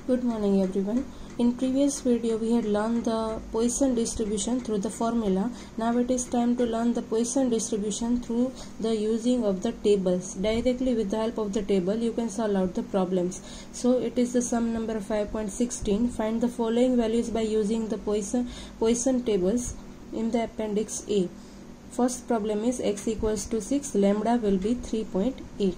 Good morning everyone. In previous video we had learned the Poisson distribution through the formula. Now it is time to learn the Poisson distribution through the using of the tables. Directly with the help of the table you can solve out the problems. So it is the sum number 5.16. Find the following values by using the Poisson tables in the appendix A. First problem is x equals to 6, lambda will be 3.8.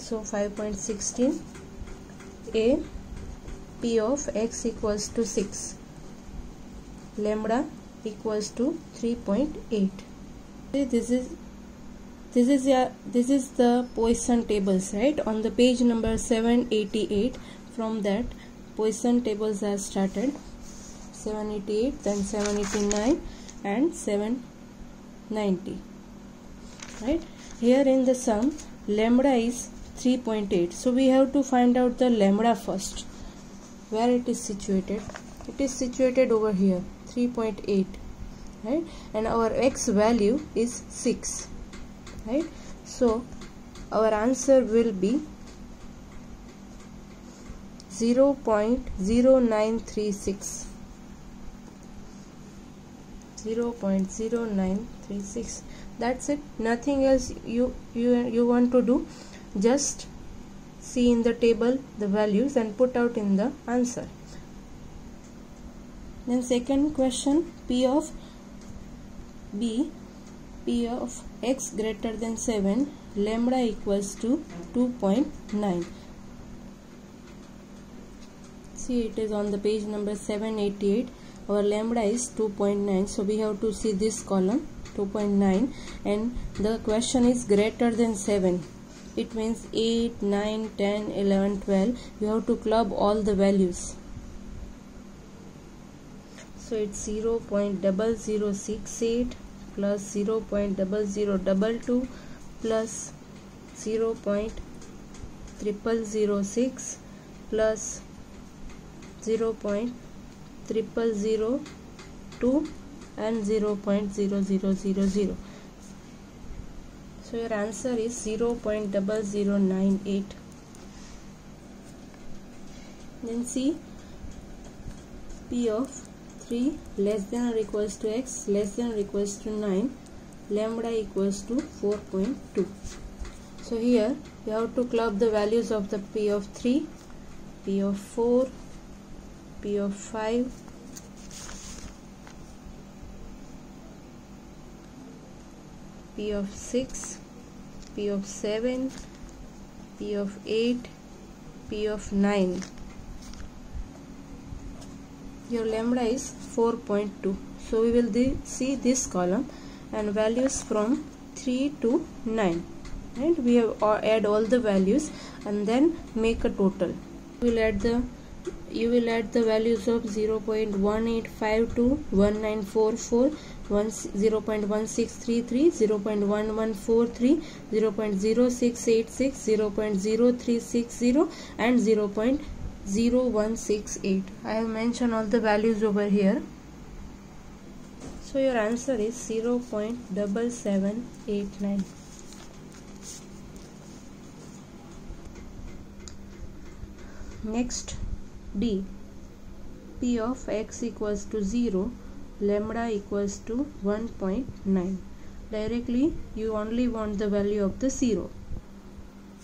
So 5.16 A, P of x equals to 6, lambda equals to 3.8. This is the Poisson tables, right? On the page number 788, from that Poisson tables are started. 788, then 789 and 790. Right? Here in the sum, lambda is 3.8. So we have to find out the lambda first. Where it is situated? It is situated over here, 3.8. Right? And our x value is 6. Right? So our answer will be 0.0936. 0.0936. That's it. Nothing else you want to do. Just see in the table the values and put out in the answer. Then second question, P of x greater than 7, lambda equals to 2.9. See, it is on the page number 788. Our lambda is 2.9, so we have to see this column 2.9, and the question is greater than 7. It means 8, 9, 10, 11, 12. You have to club all the values. So it's 0.0068 plus 0.0022 plus 0.0006 plus 0.0002 and 0.0000. So your answer is 0.0098. Then see, P of 3 less than or equals to x less than or equals to 9, lambda equals to 4.2. So here you have to club the values of the P of 3, P of 4, P of 5, P of 6, P of 7, P of 8, P of 9. Your lambda is 4.2. So we will see this column and values from 3 to 9. And we have add all the values and then make a total. You will add the values of 0.1852, 1944, 0.1633, 0.1143, 0.0686, 0.0360 and 0.0168. I have mentioned all the values over here. So your answer is 0.7789. Next, D. P of x equals to 0, lambda equals to 1.9. Directly you only want the value of the 0.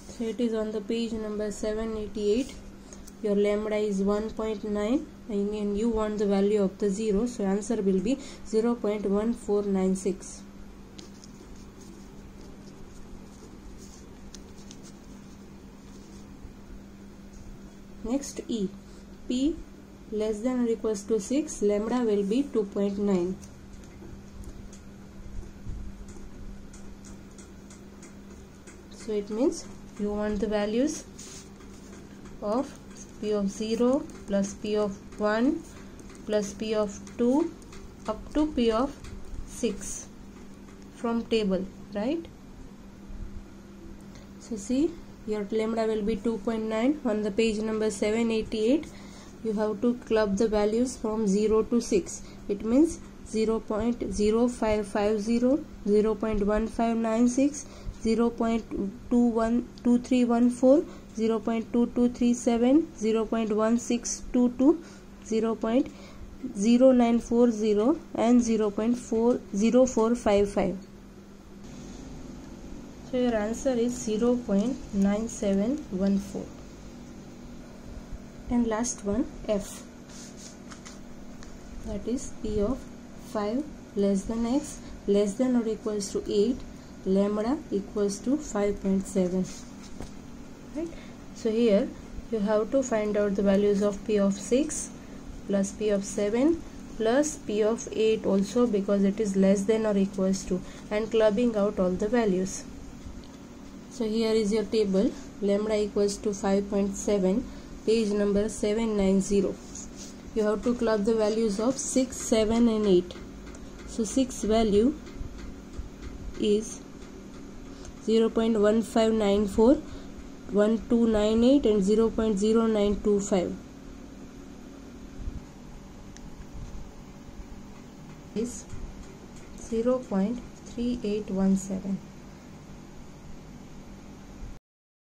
So it is on the page number 788. Your lambda is 1.9 and you want the value of the 0. So answer will be 0.1496. Next, E. P less than or equals to 6, lambda will be 2.9. So it means you want the values of P of 0 plus P of 1 plus P of 2 up to P of 6 from table, right? So see, your lambda will be 2.9. On the page number 788, you have to club the values from 0 to 6. It means 0.0550, 0.1596, 0.2314, 0.2237, 0.1622, 0.0940 and 0.0455. So your answer is 0.9714. And last one, F, that is P of 5 less than x less than or equals to 8, lambda equals to 5.7. Right? So here you have to find out the values of P of 6 plus P of 7 plus P of 8 also, because it is less than or equals to, and clubbing out all the values. So here is your table, lambda equals to 5.7, page number 790. You have to club the values of 6, 7 and 8. So 6 value is 0.1594, 1298 and 0.0925. Is 0.3817.